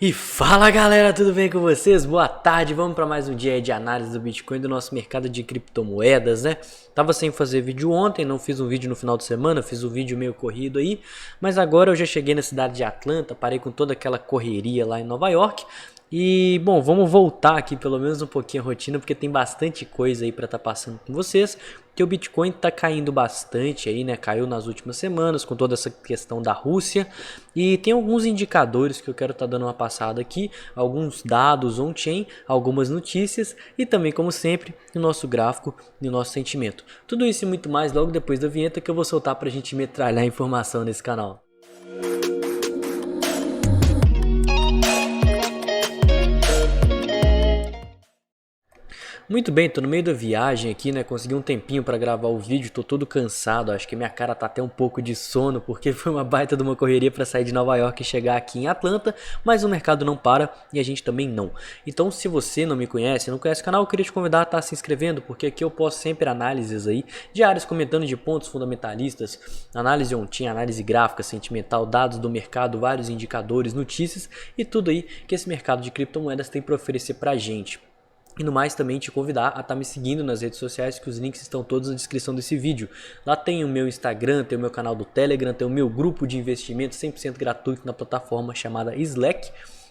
E fala galera, tudo bem com vocês? Boa tarde, vamos para mais um dia de análise do Bitcoin, do nosso mercado de criptomoedas, né? Tava sem fazer vídeo ontem, não fiz um vídeo no final de semana, fiz um vídeo meio corrido aí, mas agora eu já cheguei na cidade de Atlanta, parei com toda aquela correria lá em Nova York. E bom, vamos voltar aqui pelo menos um pouquinho a rotina, porque tem bastante coisa aí para estar passando com vocês. Que o Bitcoin está caindo bastante aí, né? Caiu nas últimas semanas com toda essa questão da Rússia. E tem alguns indicadores que eu quero estar dando uma passada aqui, alguns dados on-chain, algumas notícias e também, como sempre, o nosso gráfico e o nosso sentimento. Tudo isso e muito mais logo depois da vinheta que eu vou soltar para a gente metralhar informação nesse canal. Muito bem, tô no meio da viagem aqui, né? Consegui um tempinho para gravar o vídeo, tô todo cansado, acho que minha cara tá até um pouco de sono, porque foi uma baita de uma correria para sair de Nova York e chegar aqui em Atlanta, mas o mercado não para e a gente também não. Então, se você não me conhece, não conhece o canal, eu queria te convidar a estar se inscrevendo, porque aqui eu posto sempre análises aí diárias comentando de pontos fundamentalistas, análise on-chain, análise gráfica, sentimental, dados do mercado, vários indicadores, notícias e tudo aí que esse mercado de criptomoedas tem para oferecer pra gente. E no mais também te convidar a estar me seguindo nas redes sociais, que os links estão todos na descrição desse vídeo. Lá tem o meu Instagram, tem o meu canal do Telegram, tem o meu grupo de investimento 100% gratuito na plataforma chamada Slack.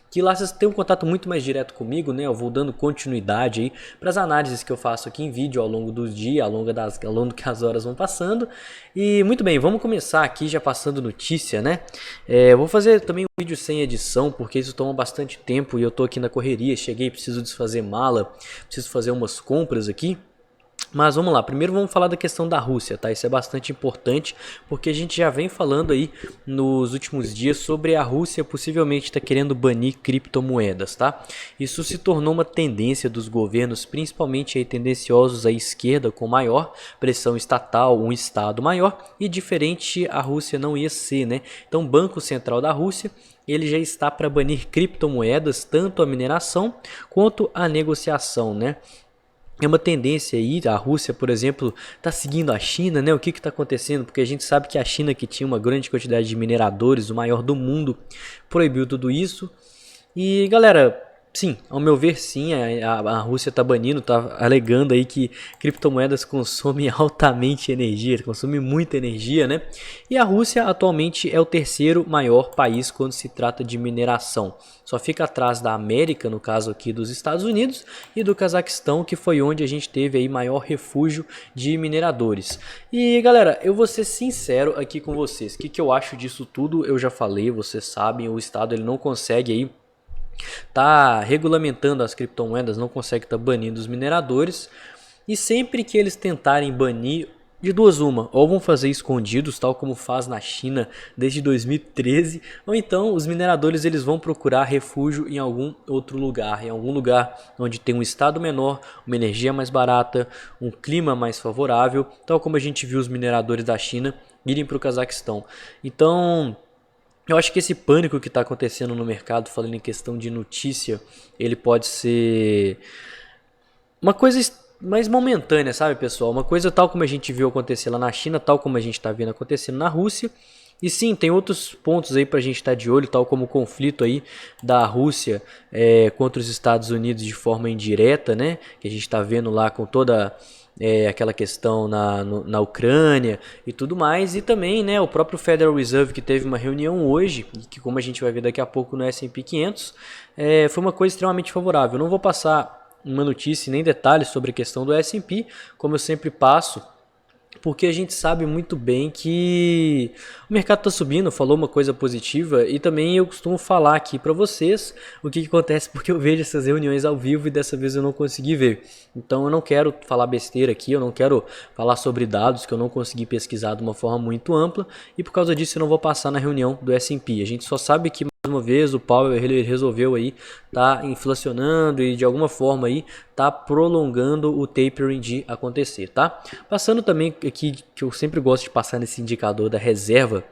Que lá vocês têm um contato muito mais direto comigo, né? Eu vou dando continuidade aí para as análises que eu faço aqui em vídeo ao longo dos dias, ao longo que as horas vão passando. E muito bem, vamos começar aqui já passando notícia, né? Eu vou fazer também um vídeo sem edição, porque isso toma bastante tempo e eu tô aqui na correria, cheguei, preciso desfazer mala, preciso fazer umas compras aqui. Mas vamos lá, primeiro vamos falar da questão da Rússia, tá? Isso é bastante importante, porque a gente já vem falando aí nos últimos dias sobre a Rússia possivelmente estar querendo banir criptomoedas, tá? Isso se tornou uma tendência dos governos, principalmente aí tendenciosos à esquerda, com maior pressão estatal, um estado maior, e diferente a Rússia não ia ser, né? Então o Banco Central da Rússia ele já está para banir criptomoedas, tanto a mineração quanto a negociação, né? É uma tendência aí, a Rússia, por exemplo, está seguindo a China, né? O que está acontecendo? Porque a gente sabe que a China, que tinha uma grande quantidade de mineradores, o maior do mundo, proibiu tudo isso. E galera, sim, ao meu ver sim, a Rússia está banindo, está alegando aí que criptomoedas consomem altamente energia, consomem muita energia, né? E a Rússia atualmente é o terceiro maior país quando se trata de mineração. Só fica atrás da América, no caso aqui dos Estados Unidos, e do Cazaquistão, que foi onde a gente teve aí maior refúgio de mineradores. E galera, eu vou ser sincero aqui com vocês, o que eu acho disso tudo eu já falei, vocês sabem, o Estado ele não consegue aí tá regulamentando as criptomoedas, não consegue estar banindo os mineradores. E sempre que eles tentarem banir, de duas uma, ou vão fazer escondidos, tal como faz na China desde 2013, ou então os mineradores eles vão procurar refúgio em algum outro lugar, em algum lugar onde tem um estado menor, uma energia mais barata, um clima mais favorável, tal como a gente viu os mineradores da China irem para o Cazaquistão. Então eu acho que esse pânico que está acontecendo no mercado, falando em questão de notícia, ele pode ser uma coisa mais momentânea, sabe, pessoal? Uma coisa tal como a gente viu acontecer lá na China, tal como a gente está vendo acontecendo na Rússia. E sim, tem outros pontos aí para a gente estar de olho, tal como o conflito aí da Rússia contra os Estados Unidos de forma indireta, né? Que a gente está vendo lá com toda aquela questão na Ucrânia e tudo mais. E também, né, o próprio Federal Reserve que teve uma reunião hoje, que como a gente vai ver daqui a pouco no S&P 500, foi uma coisa extremamente favorável. Eu não vou passar uma notícia nem detalhes sobre a questão do S&P, como eu sempre passo, porque a gente sabe muito bem que o mercado está subindo, falou uma coisa positiva, e também eu costumo falar aqui para vocês o que acontece porque eu vejo essas reuniões ao vivo e dessa vez eu não consegui ver. Então eu não quero falar besteira aqui, eu não quero falar sobre dados que eu não consegui pesquisar de uma forma muito ampla, e por causa disso eu não vou passar na reunião do S&P. A gente só sabe que mais uma vez o Powell ele resolveu aí tá inflacionando e de alguma forma aí tá prolongando o tapering de acontecer, tá? Passando também aqui que eu sempre gosto de passar nesse indicador da reserva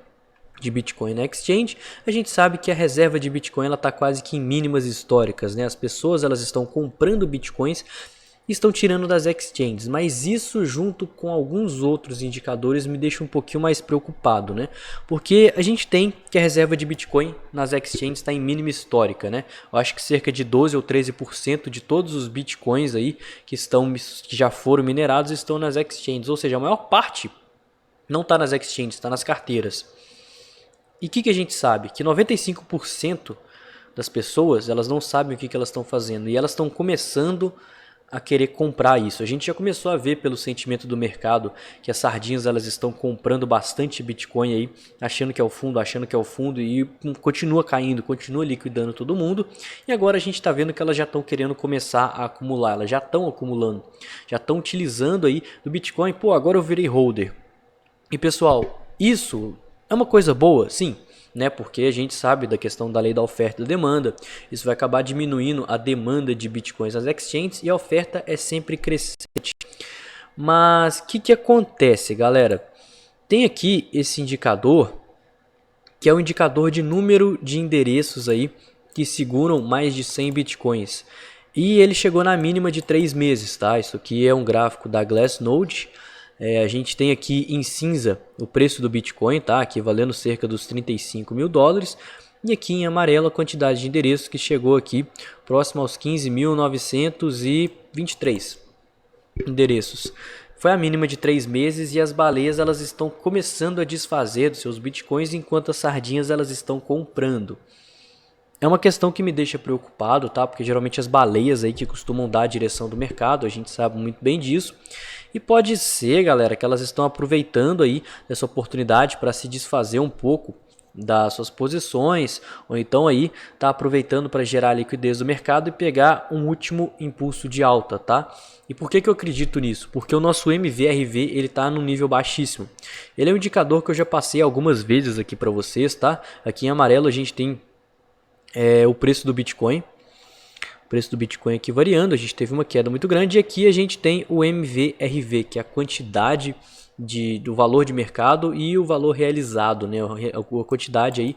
de Bitcoin na Exchange, a gente sabe que a reserva de Bitcoin ela tá quase que em mínimas históricas, né? As pessoas elas estão comprando Bitcoins estão tirando das exchanges, mas isso junto com alguns outros indicadores me deixa um pouquinho mais preocupado, né? Porque a gente tem que a reserva de Bitcoin nas exchanges está em mínima histórica, né? Eu acho que cerca de 12 ou 13% de todos os Bitcoins aí que já foram minerados estão nas exchanges, ou seja, a maior parte não está nas exchanges, está nas carteiras. E o que a gente sabe? Que 95% das pessoas elas não sabem o que elas estão fazendo e elas estão começando a querer comprar isso. A gente já começou a ver pelo sentimento do mercado que as sardinhas elas estão comprando bastante Bitcoin aí, achando que é o fundo e continua caindo, continua liquidando todo mundo. E agora a gente está vendo que elas já estão querendo começar a acumular, elas já estão acumulando, já estão utilizando aí do Bitcoin. Pô, agora eu virei holder. E pessoal, isso é uma coisa boa, sim, né? Porque a gente sabe da questão da lei da oferta e da demanda. Isso vai acabar diminuindo a demanda de bitcoins nas exchanges e a oferta é sempre crescente. Mas o que acontece, galera? Tem aqui esse indicador, que é o indicador de número de endereços aí que seguram mais de 100 bitcoins. E ele chegou na mínima de 3 meses, tá? Isso aqui é um gráfico da Glassnode. A gente tem aqui em cinza o preço do Bitcoin, tá? Aqui valendo cerca dos 35 mil dólares. E aqui em amarelo a quantidade de endereços que chegou aqui próximo aos 15.923 endereços. Foi a mínima de 3 meses e as baleias elas estão começando a desfazer dos seus Bitcoins enquanto as sardinhas elas estão comprando. É uma questão que me deixa preocupado, tá? Porque geralmente as baleias aí que costumam dar a direção do mercado, a gente sabe muito bem disso. E pode ser, galera, que elas estão aproveitando aí essa oportunidade para se desfazer um pouco das suas posições, ou então aí tá aproveitando para gerar liquidez do mercado e pegar um último impulso de alta, tá? E por que eu acredito nisso? Porque o nosso MVRV ele tá num nível baixíssimo. Ele é um indicador que eu já passei algumas vezes aqui para vocês, tá? Aqui em amarelo a gente tem o preço do Bitcoin. O preço do Bitcoin aqui variando, a gente teve uma queda muito grande. E aqui a gente tem o MVRV, que é a quantidade do valor de mercado e o valor realizado, né? A quantidade aí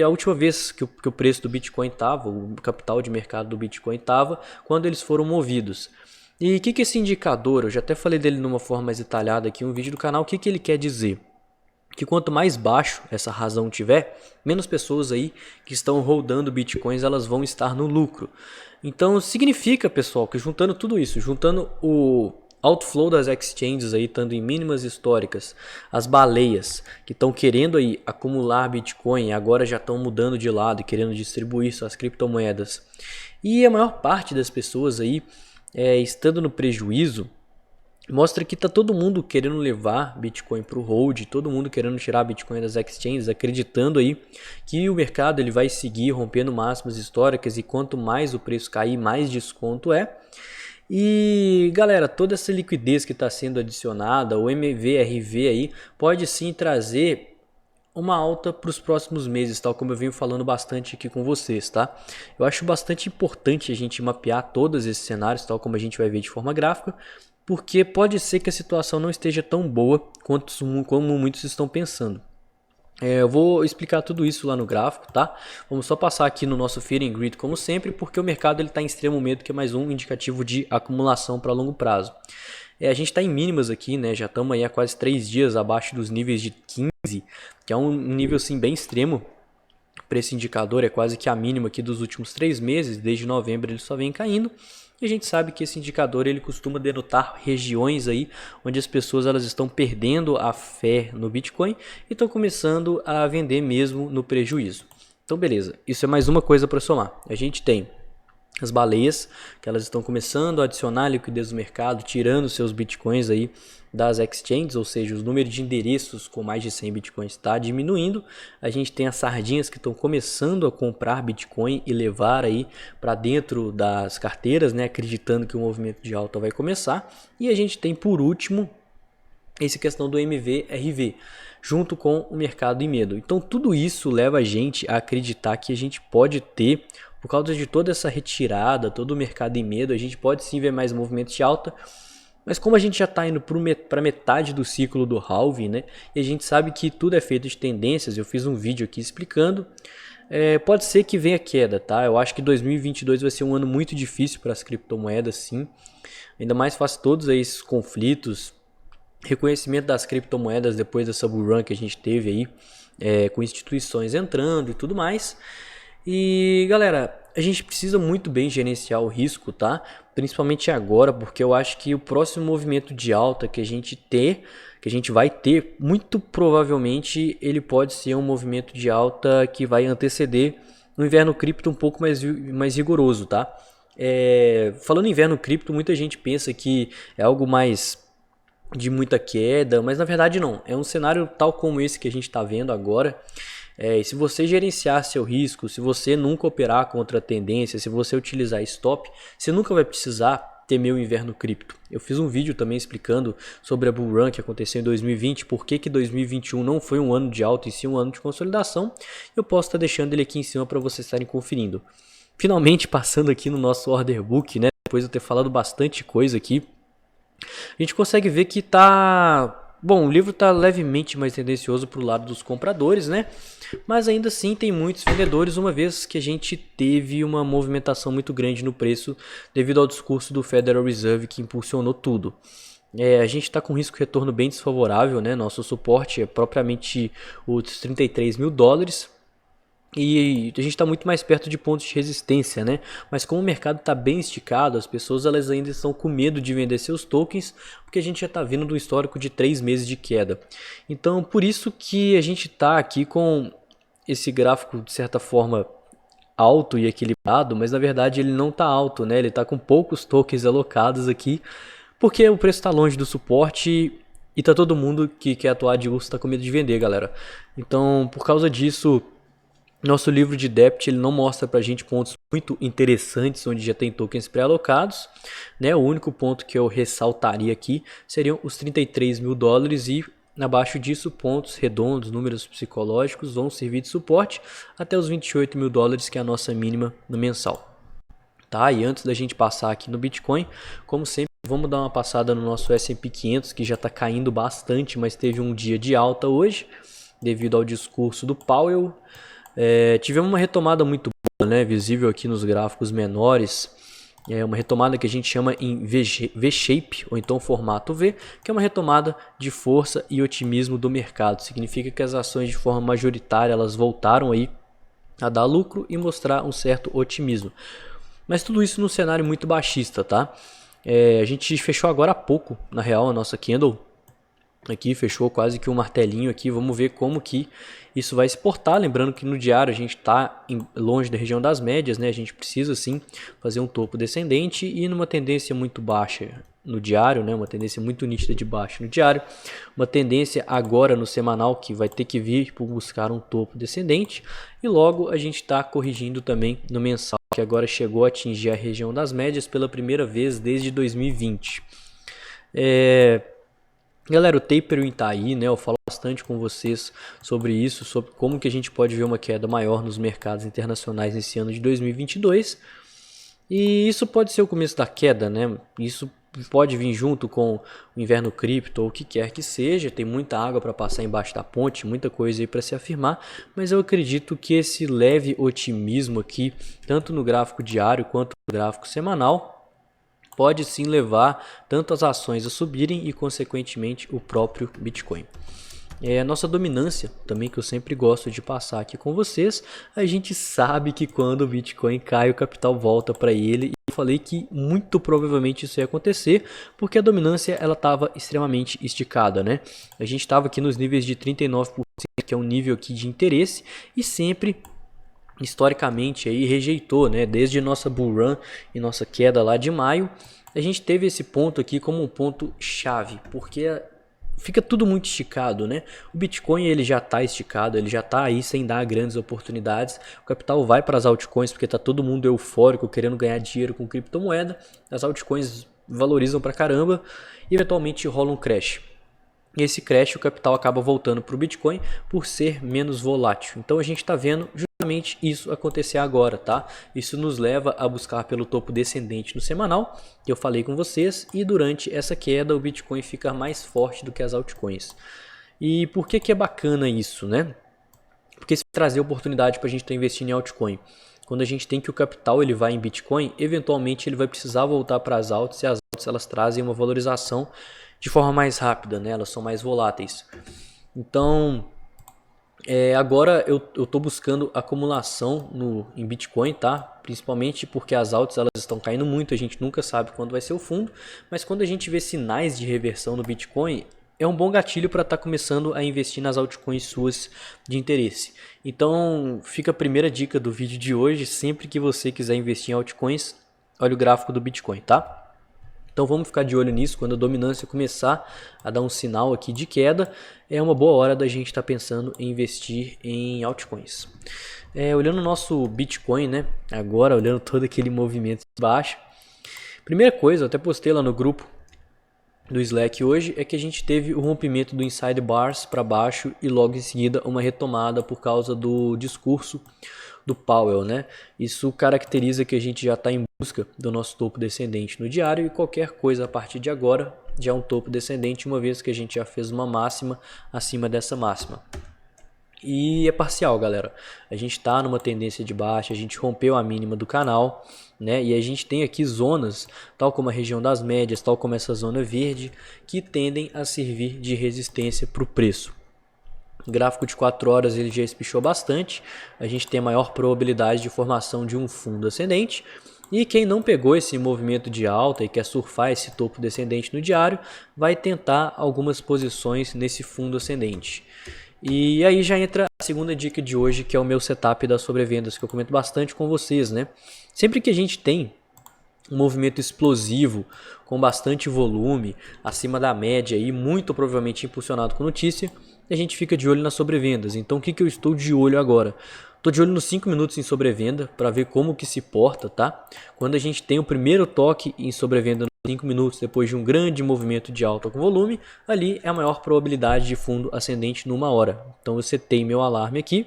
a última vez que o preço do Bitcoin estava, o capital de mercado do Bitcoin estava, quando eles foram movidos. E o que esse indicador, eu já até falei dele numa forma mais detalhada aqui, um vídeo do canal, o que ele quer dizer? Que quanto mais baixo essa razão tiver, menos pessoas aí que estão rodando bitcoins elas vão estar no lucro. Então significa, pessoal, que juntando tudo isso, juntando o outflow das exchanges aí estando em mínimas históricas, as baleias que estão querendo aí acumular bitcoin e agora já estão mudando de lado e querendo distribuir suas criptomoedas, e a maior parte das pessoas aí estando no prejuízo, mostra que tá todo mundo querendo levar Bitcoin para o hold, todo mundo querendo tirar Bitcoin das exchanges, acreditando aí que o mercado ele vai seguir rompendo máximas históricas e quanto mais o preço cair, mais desconto é. E galera, toda essa liquidez que está sendo adicionada, o MVRV aí, pode sim trazer uma alta para os próximos meses, tal como eu venho falando bastante aqui com vocês, tá? Eu acho bastante importante a gente mapear todos esses cenários, tal como a gente vai ver de forma gráfica, porque pode ser que a situação não esteja tão boa como muitos estão pensando. Eu vou explicar tudo isso lá no gráfico, tá? Vamos só passar aqui no nosso Fear and Greed como sempre, porque o mercado está em extremo medo, que é mais um indicativo de acumulação para longo prazo. A gente está em mínimas aqui, né? Já estamos aí há quase 3 dias abaixo dos níveis de 15, que é um nível assim, bem extremo para esse indicador, é quase que a mínima aqui dos últimos 3 meses, desde novembro ele só vem caindo. E a gente sabe que esse indicador ele costuma denotar regiões aí onde as pessoas elas estão perdendo a fé no Bitcoin e estão começando a vender mesmo no prejuízo. Então beleza, isso é mais uma coisa para somar. A gente tem as baleias, que elas estão começando a adicionar liquidez no mercado, tirando seus bitcoins aí das exchanges, ou seja, os números de endereços com mais de 100 bitcoins está diminuindo. A gente tem as sardinhas que estão começando a comprar bitcoin e levar aí para dentro das carteiras, né, acreditando que o movimento de alta vai começar. E a gente tem por último essa questão do MVRV, junto com o mercado em medo. Então tudo isso leva a gente a acreditar que a gente pode ter, por causa de toda essa retirada, todo o mercado em medo, a gente pode sim ver mais movimentos de alta, mas como a gente já está indo para metade do ciclo do halving, né, e a gente sabe que tudo é feito de tendências, eu fiz um vídeo aqui explicando, Pode ser que venha queda, tá? Eu acho que 2022 vai ser um ano muito difícil para as criptomoedas, sim. Ainda mais face todos esses conflitos, reconhecimento das criptomoedas depois dessa bull run que a gente teve aí, com instituições entrando e tudo mais. E galera, a gente precisa muito bem gerenciar o risco, tá? Principalmente agora, porque eu acho que o próximo movimento de alta que a gente vai ter, muito provavelmente ele pode ser um movimento de alta que vai anteceder um inverno cripto um pouco mais rigoroso, tá? Falando em inverno cripto, muita gente pensa que é algo mais de muita queda, mas na verdade não. É um cenário tal como esse que a gente está vendo agora. E se você gerenciar seu risco, se você nunca operar contra a tendência, se você utilizar stop, você nunca vai precisar temer o inverno cripto. Eu fiz um vídeo também explicando sobre a bull run que aconteceu em 2020, por que 2021 não foi um ano de alta e sim um ano de consolidação. Eu posso estar deixando ele aqui em cima para vocês estarem conferindo. Finalmente passando aqui no nosso order book, né? Depois de eu ter falado bastante coisa aqui, a gente consegue ver que tá... Bom, o livro está levemente mais tendencioso para o lado dos compradores, né? Mas ainda assim tem muitos vendedores, uma vez que a gente teve uma movimentação muito grande no preço devido ao discurso do Federal Reserve que impulsionou tudo. A gente está com risco-retorno bem desfavorável, né? Nosso suporte é propriamente os 33 mil dólares. E a gente está muito mais perto de pontos de resistência, né? Mas como o mercado está bem esticado, as pessoas elas ainda estão com medo de vender seus tokens, porque a gente já está vindo do histórico de 3 meses de queda. Então, por isso que a gente está aqui com esse gráfico, de certa forma, alto e equilibrado, mas na verdade ele não está alto, né? Ele está com poucos tokens alocados aqui, porque o preço está longe do suporte e tá todo mundo que quer atuar de urso está com medo de vender, galera. Então, por causa disso... Nosso livro de Dept ele não mostra para a gente pontos muito interessantes onde já tem tokens pré-alocados, né? O único ponto que eu ressaltaria aqui seriam os 33 mil dólares e abaixo disso pontos redondos, números psicológicos vão servir de suporte até os 28 mil dólares que é a nossa mínima no mensal. Tá? E antes da gente passar aqui no Bitcoin, como sempre, vamos dar uma passada no nosso S&P 500 que já está caindo bastante, mas teve um dia de alta hoje devido ao discurso do Powell. Tivemos uma retomada muito boa, né? Visível aqui nos gráficos menores. Uma retomada que a gente chama em V-shape, ou então formato V, que é uma retomada de força e otimismo do mercado. Significa que as ações de forma majoritária elas voltaram aí a dar lucro e mostrar um certo otimismo. Mas tudo isso num cenário muito baixista, tá? A gente fechou agora há pouco, na real, a nossa candle. Aqui fechou quase que um martelinho aqui, vamos ver como que isso vai se portar, lembrando que no diário a gente está longe da região das médias, né? A gente precisa sim fazer um topo descendente e numa tendência muito baixa no diário, né? Uma tendência muito nítida de baixo no diário, uma tendência agora no semanal que vai ter que vir por buscar um topo descendente e logo a gente está corrigindo também no mensal, que agora chegou a atingir a região das médias pela primeira vez desde 2020. Galera, o tapering tá aí, né? Eu falo bastante com vocês sobre isso, sobre como que a gente pode ver uma queda maior nos mercados internacionais nesse ano de 2022. E isso pode ser o começo da queda, né? Isso pode vir junto com o inverno cripto ou o que quer que seja. Tem muita água para passar embaixo da ponte, muita coisa aí para se afirmar. Mas eu acredito que esse leve otimismo aqui, tanto no gráfico diário quanto no gráfico semanal, pode sim levar tanto as ações a subirem e, consequentemente, o próprio Bitcoin. A nossa dominância, também que eu sempre gosto de passar aqui com vocês, a gente sabe que quando o Bitcoin cai, o capital volta para ele. E eu falei que muito provavelmente isso ia acontecer, porque a dominância ela estava extremamente esticada, né? A gente estava aqui nos níveis de 39%, que é um nível aqui de interesse, e sempre... historicamente aí rejeitou, né? Desde nossa bull run e nossa queda lá de maio, a gente teve esse ponto aqui como um ponto chave, porque fica tudo muito esticado, né? O Bitcoin ele já está esticado, ele já está aí sem dar grandes oportunidades. O capital vai para as altcoins porque tá todo mundo eufórico querendo ganhar dinheiro com criptomoeda. As altcoins valorizam pra caramba e eventualmente rola um crash. E esse crash, o capital acaba voltando para o Bitcoin por ser menos volátil. Então a gente está vendo justamente isso acontecer agora, tá? Isso nos leva a buscar pelo topo descendente no semanal, que eu falei com vocês, e durante essa queda o Bitcoin fica mais forte do que as altcoins. E por que é bacana isso, né? porque isso vai trazer oportunidade para a gente estar investindo em altcoin. Quando a gente tem que o capital ele vai em Bitcoin, eventualmente ele vai precisar voltar para as altas, e as altas elas trazem uma valorização de forma mais rápida, né? Elas são mais voláteis. Então, agora eu estou buscando acumulação em Bitcoin, tá? Principalmente porque as altas elas estão caindo muito, a gente nunca sabe quando vai ser o fundo, mas quando a gente vê sinais de reversão no Bitcoin, é um bom gatilho para estar começando a investir nas altcoins suas de interesse. Então, fica a primeira dica do vídeo de hoje, sempre que você quiser investir em altcoins, olha o gráfico do Bitcoin, tá? Então vamos ficar de olho nisso, quando a dominância começar a dar um sinal aqui de queda, é uma boa hora da gente estar pensando em investir em altcoins. Olhando o nosso Bitcoin, né? Agora olhando todo aquele movimento de baixo. Primeira coisa, eu até postei lá no grupo do Slack hoje, é que a gente teve o rompimento do Inside Bars para baixo e logo em seguida uma retomada por causa do discurso do Powell, né? Isso caracteriza que a gente já está em busca do nosso topo descendente no diário e qualquer coisa a partir de agora já é um topo descendente, uma vez que a gente já fez uma máxima acima dessa máxima. E é parcial, galera. A gente está numa tendência de baixa, a gente rompeu a mínima do canal, né? E a gente tem aqui zonas, tal como a região das médias, tal como essa zona verde, que tendem a servir de resistência para o preço. O gráfico de 4 horas ele já espichou bastante, a gente tem a maior probabilidade de formação de um fundo ascendente. E quem não pegou esse movimento de alta e quer surfar esse topo descendente no diário, vai tentar algumas posições nesse fundo ascendente. E aí já entra a segunda dica de hoje, que é o meu setup das sobrevendas, que eu comento bastante com vocês, né? Sempre que a gente tem um movimento explosivo, com bastante volume, acima da média e muito provavelmente impulsionado com notícia, a gente fica de olho nas sobrevendas. Então o que eu estou de olho agora? Estou de olho nos 5 minutos em sobrevenda para ver como que se porta, tá? Quando a gente tem o primeiro toque em sobrevenda nos 5 minutos, depois de um grande movimento de alta com volume, ali é a maior probabilidade de fundo ascendente numa hora. Então eu setei meu alarme aqui.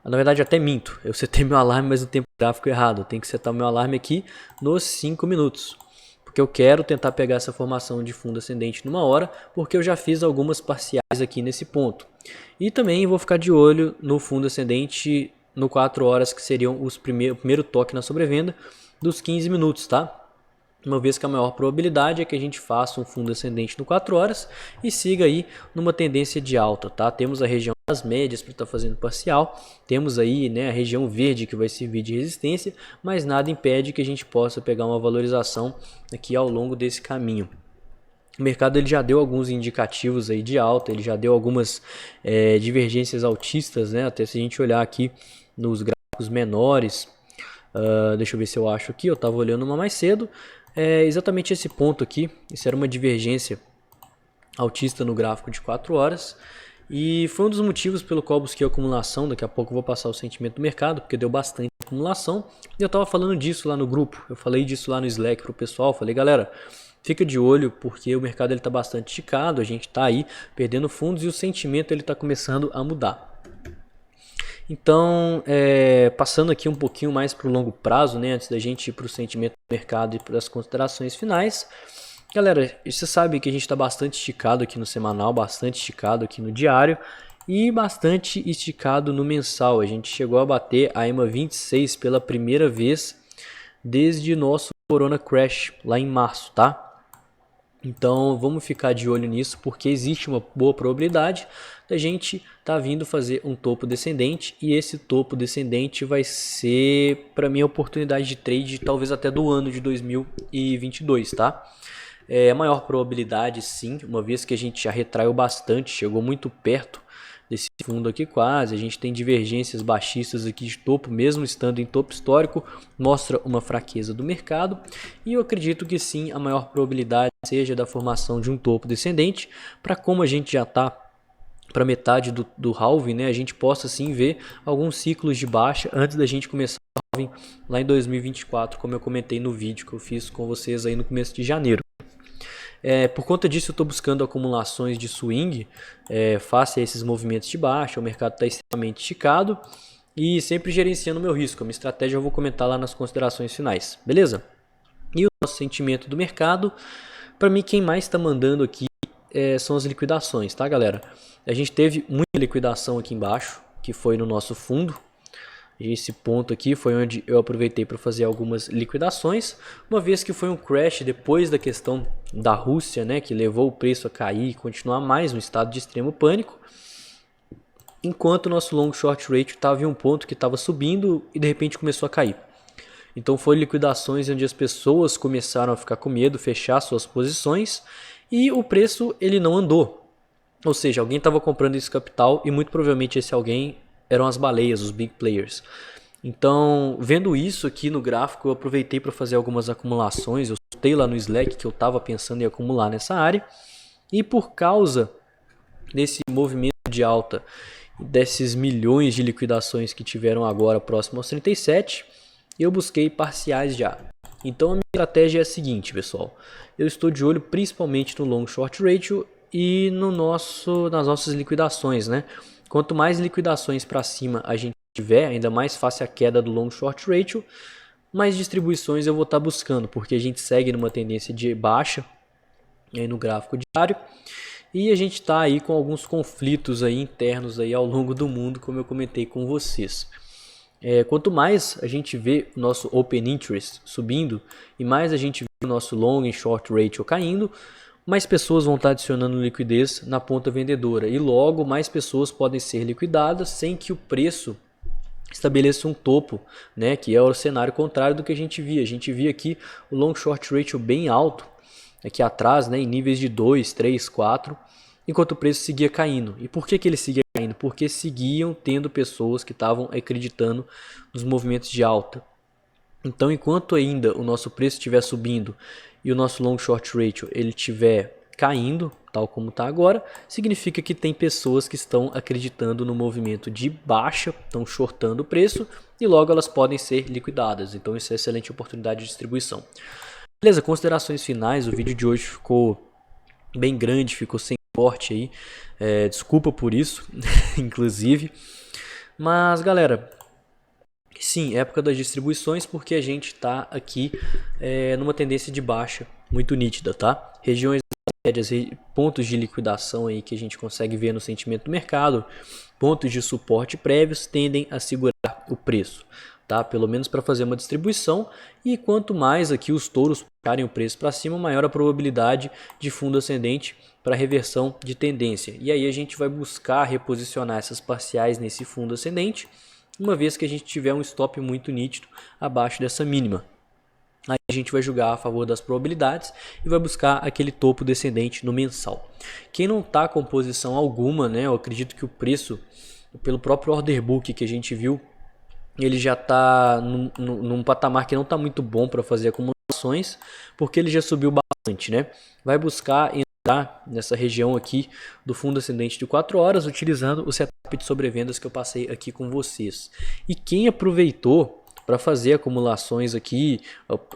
Na verdade, eu até minto. Eu setei meu alarme, mas no tempo gráfico errado. Eu tenho que setar o meu alarme aqui nos 5 minutos. Porque eu quero tentar pegar essa formação de fundo ascendente numa hora, porque eu já fiz algumas parciais aqui nesse ponto. E também vou ficar de olho no fundo ascendente no 4 horas, que seriam o primeiro toque na sobrevenda dos 15 minutos, tá? Uma vez que a maior probabilidade é que a gente faça um fundo ascendente no 4 horas e siga aí numa tendência de alta, tá? Temos a região das médias para estar fazendo parcial, temos aí, né, a região verde que vai servir de resistência, mas nada impede que a gente possa pegar uma valorização aqui ao longo desse caminho. O mercado ele já deu alguns indicativos aí de alta, ele já deu algumas divergências altistas, né? Até se a gente olhar aqui nos gráficos menores, deixa eu ver se eu acho aqui, eu estava olhando uma mais cedo, exatamente esse ponto aqui, isso era uma divergência altista no gráfico de 4 horas, e foi um dos motivos pelo qual busquei acumulação. Daqui a pouco eu vou passar o sentimento do mercado, porque deu bastante acumulação, e eu estava falando disso lá no grupo, eu falei disso lá no Slack para o pessoal, falei galera, fica de olho porque o mercado está bastante esticado, a gente está aí perdendo fundos e o sentimento está começando a mudar. Então, passando aqui um pouquinho mais para o longo prazo, né, antes da gente ir para o sentimento do mercado e para as considerações finais. Galera, você sabe que a gente está bastante esticado aqui no semanal, bastante esticado aqui no diário e bastante esticado no mensal. A gente chegou a bater a EMA 26 pela primeira vez desde nosso Corona Crash lá em março, tá? Então vamos ficar de olho nisso, porque existe uma boa probabilidade da gente tá vindo fazer um topo descendente, e esse topo descendente vai ser para mim a oportunidade de trade talvez até do ano de 2022, tá? A maior probabilidade sim, uma vez que a gente já retraiu bastante, chegou muito perto desse fundo aqui quase, a gente tem divergências baixistas aqui de topo, mesmo estando em topo histórico, mostra uma fraqueza do mercado, e eu acredito que sim, a maior probabilidade seja da formação de um topo descendente, para como a gente já está para metade do halving, né, a gente possa sim ver alguns ciclos de baixa antes da gente começar o halving lá em 2024, como eu comentei no vídeo que eu fiz com vocês aí no começo de janeiro. Por conta disso eu estou buscando acumulações de swing face a esses movimentos de baixa. O mercado está extremamente esticado e sempre gerenciando o meu risco. A minha estratégia eu vou comentar lá nas considerações finais, beleza? E o nosso sentimento do mercado, para mim quem mais está mandando aqui são as liquidações, tá, galera? A gente teve muita liquidação aqui embaixo, que foi no nosso fundo. Esse ponto aqui foi onde eu aproveitei para fazer algumas liquidações, uma vez que foi um crash depois da questão da Rússia, né, que levou o preço a cair e continuar mais no estado de extremo pânico, enquanto o nosso long short ratio estava em um ponto que estava subindo e de repente começou a cair. Então foi liquidações onde as pessoas começaram a ficar com medo, fechar suas posições e o preço ele não andou. Ou seja, alguém estava comprando esse capital e muito provavelmente esse alguém eram as baleias, os big players. Então, vendo isso aqui no gráfico, eu aproveitei para fazer algumas acumulações. Eu soltei lá no Slack que eu estava pensando em acumular nessa área. E por causa desse movimento de alta, desses milhões de liquidações que tiveram agora próximo aos 37, eu busquei parciais já. Então a minha estratégia é a seguinte, pessoal. Eu estou de olho principalmente no long short ratio e nas nossas liquidações, né? Quanto mais liquidações para cima a gente tiver, ainda mais fácil a queda do long short ratio, mais distribuições eu vou estar buscando, porque a gente segue numa tendência de baixa aí no gráfico diário e a gente está aí com alguns conflitos aí internos aí ao longo do mundo, como eu comentei com vocês. Quanto mais a gente vê o nosso open interest subindo e mais a gente vê o nosso long e short ratio caindo, mais pessoas vão estar adicionando liquidez na ponta vendedora e logo mais pessoas podem ser liquidadas sem que o preço estabeleça um topo, né, que é o cenário contrário do que a gente via. A gente via aqui o long short ratio bem alto, aqui atrás, né, em níveis de 2, 3, 4, enquanto o preço seguia caindo. E por que ele seguia caindo? Porque seguiam tendo pessoas que estavam acreditando nos movimentos de alta. Então, enquanto ainda o nosso preço estiver subindo e o nosso long short ratio ele estiver caindo, tal como está agora, significa que tem pessoas que estão acreditando no movimento de baixa, estão shortando o preço e logo elas podem ser liquidadas. Então, isso é excelente oportunidade de distribuição. Beleza, considerações finais. O vídeo de hoje ficou bem grande, ficou sem corte aí. Desculpa por isso, inclusive. Mas, galera, sim, época das distribuições, porque a gente está aqui numa tendência de baixa muito nítida, tá? Regiões médias, pontos de liquidação aí que a gente consegue ver no sentimento do mercado, pontos de suporte prévios tendem a segurar o preço, tá? Pelo menos para fazer uma distribuição, e quanto mais aqui os touros puxarem o preço para cima, maior a probabilidade de fundo ascendente para reversão de tendência. E aí a gente vai buscar reposicionar essas parciais nesse fundo ascendente, uma vez que a gente tiver um stop muito nítido abaixo dessa mínima. Aí a gente vai julgar a favor das probabilidades e vai buscar aquele topo descendente no mensal. Quem não está com posição alguma, né, eu acredito que o preço, pelo próprio order book que a gente viu, ele já está num patamar que não está muito bom para fazer acumulações, porque ele já subiu bastante, né? Vai buscar entrar nessa região aqui do fundo ascendente de 4 horas, utilizando o setup de sobrevendas que eu passei aqui com vocês. E quem aproveitou para fazer acumulações aqui,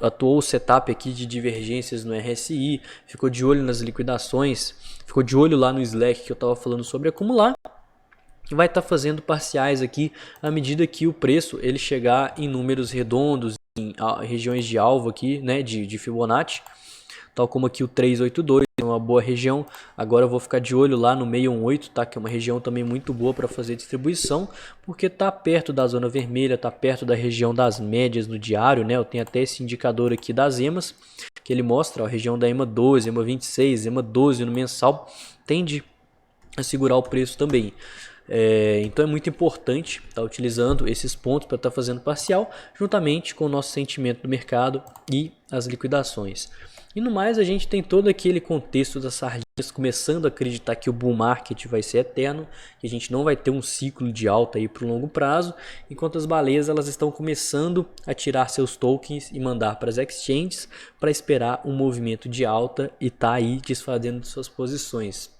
atuou o setup aqui de divergências no RSI, ficou de olho nas liquidações, ficou de olho lá no Slack que eu estava falando sobre acumular, vai estar fazendo parciais aqui à medida que o preço ele chegar em números redondos, em regiões de alvo aqui, né, de Fibonacci, tal como aqui o 382 é uma boa região. Agora eu vou ficar de olho lá no 618, tá, que é uma região também muito boa para fazer distribuição, porque está perto da zona vermelha, está perto da região das médias no diário, né? Eu tenho até esse indicador aqui das EMAs, que ele mostra a região da EMA 12, EMA 26, EMA 12 no mensal, tende a segurar o preço também. Então é muito importante estar utilizando esses pontos para estar fazendo parcial, juntamente com o nosso sentimento do mercado e as liquidações. E no mais, a gente tem todo aquele contexto das sardinhas começando a acreditar que o bull market vai ser eterno, que a gente não vai ter um ciclo de alta aí para o longo prazo, enquanto as baleias elas estão começando a tirar seus tokens e mandar para as exchanges para esperar um movimento de alta e tá aí desfazendo suas posições.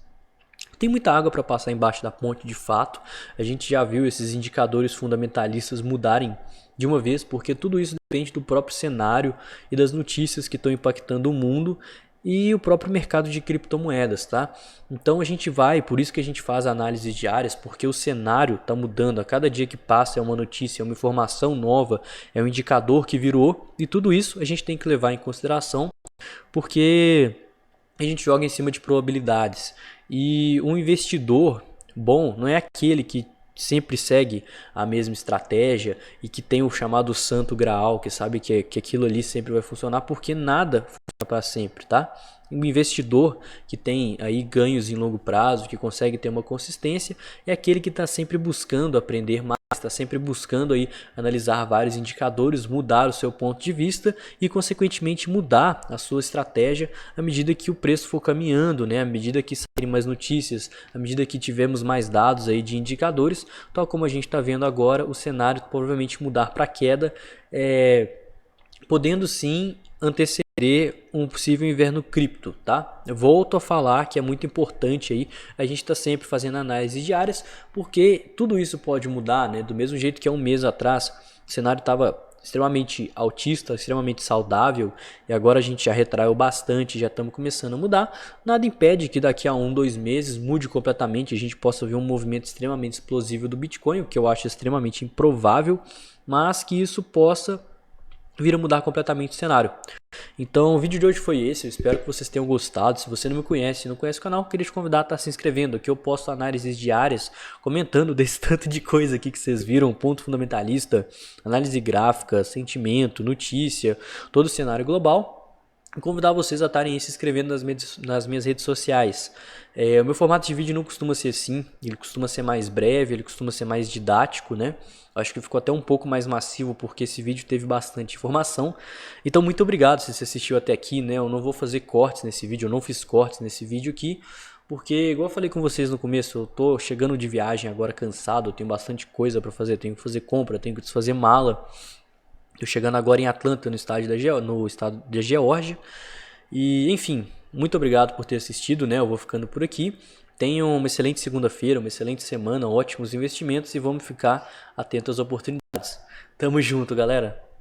Tem muita água para passar embaixo da ponte de fato, a gente já viu esses indicadores fundamentalistas mudarem de uma vez, porque tudo isso depende do próprio cenário e das notícias que estão impactando o mundo e o próprio mercado de criptomoedas, tá? Então a gente vai, por isso que a gente faz análises diárias, porque o cenário está mudando, a cada dia que passa é uma notícia, é uma informação nova, é um indicador que virou, e tudo isso a gente tem que levar em consideração, porque a gente joga em cima de probabilidades. E um investidor bom não é aquele que sempre segue a mesma estratégia e que tem o chamado santo graal, que sabe que aquilo ali sempre vai funcionar, porque nada funciona para sempre, tá? Um investidor que tem aí ganhos em longo prazo, que consegue ter uma consistência, é aquele que está sempre buscando aprender mais, está sempre buscando aí analisar vários indicadores, mudar o seu ponto de vista e consequentemente mudar a sua estratégia à medida que o preço for caminhando, né? À medida que saírem mais notícias, à medida que tivermos mais dados aí de indicadores, tal como a gente está vendo agora, o cenário provavelmente mudar para queda, podendo sim anteceder um possível inverno cripto, tá? Eu volto a falar que é muito importante aí a gente está sempre fazendo análises diárias, porque tudo isso pode mudar, né? Do mesmo jeito que há um mês atrás o cenário estava extremamente altista, extremamente saudável, e agora a gente já retraiu bastante, já estamos começando a mudar. Nada impede que daqui a 2 meses mude completamente, a gente possa ver um movimento extremamente explosivo do Bitcoin, o que eu acho extremamente improvável, mas que isso possa vir a mudar completamente o cenário. Então o vídeo de hoje foi esse, eu espero que vocês tenham gostado. Se você não me conhece e não conhece o canal, queria te convidar a estar se inscrevendo. Aqui eu posto análises diárias, comentando desse tanto de coisa aqui que vocês viram, ponto fundamentalista, análise gráfica, sentimento, notícia, todo o cenário global. E convidar vocês a estarem se inscrevendo nas minhas redes sociais. O meu formato de vídeo não costuma ser assim, ele costuma ser mais breve, ele costuma ser mais didático, né? Acho que ficou até um pouco mais massivo porque esse vídeo teve bastante informação. Então muito obrigado se você assistiu até aqui, né? Eu não vou fazer cortes nesse vídeo, eu não fiz cortes nesse vídeo aqui, porque igual eu falei com vocês no começo, eu tô chegando de viagem agora cansado, eu tenho bastante coisa para fazer, eu tenho que fazer compra, eu tenho que desfazer mala. Tô chegando agora em Atlanta, no estado da Geórgia. E, enfim, muito obrigado por ter assistido, né? Eu vou ficando por aqui. Tenham uma excelente segunda-feira, uma excelente semana, ótimos investimentos e vamos ficar atentos às oportunidades. Tamo junto, galera!